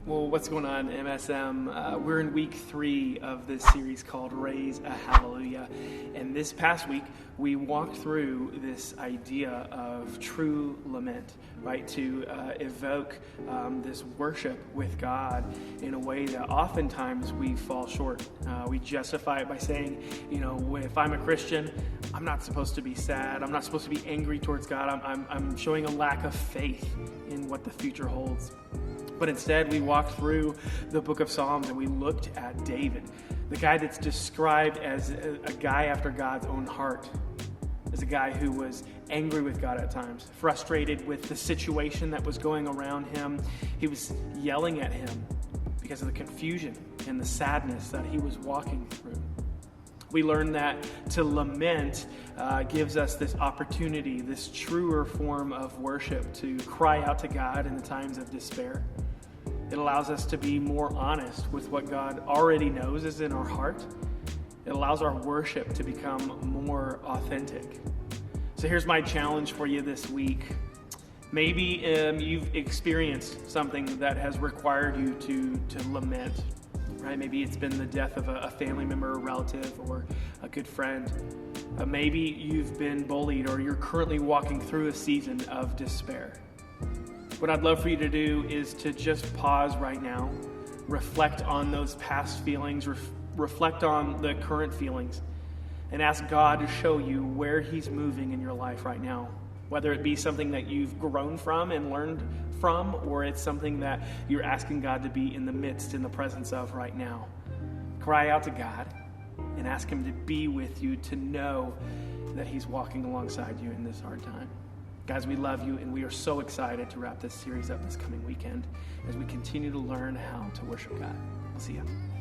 Well, what's going on, MSM? We're in week 3 of this series called Raise a Hallelujah. And this past week, we walked through this idea of true lament, right? To evoke this worship with God in a way that oftentimes we fall short. We justify it by saying, if I'm a Christian, I'm not supposed to be sad. I'm not supposed to be angry towards God. I'm showing a lack of faith in what the future holds. But instead, we walked through the book of Psalms and we looked at David, the guy that's described as a guy after God's own heart, as a guy who was angry with God at times, frustrated with the situation that was going around him. He was yelling at him because of the confusion and the sadness that he was walking through. We learned that to lament gives us this opportunity, this truer form of worship, to cry out to God in the times of despair. It allows us to be more honest with what God already knows is in our heart. It allows our worship to become more authentic. So here's my challenge for you this week. Maybe you've experienced something that has required you to lament. Right? Maybe it's been the death of a family member, a relative, or a good friend. Maybe you've been bullied, or you're currently walking through a season of despair. What I'd love for you to do is to just pause right now, reflect on those past feelings, reflect on the current feelings, and ask God to show you where He's moving in your life right now. Whether it be something that you've grown from and learned from, or it's something that you're asking God to be in the midst, in the presence of right now. Cry out to God and ask Him to be with you, to know that He's walking alongside you in this hard time. Guys, we love you, and we are so excited to wrap this series up this coming weekend as we continue to learn how to worship God. We'll see you.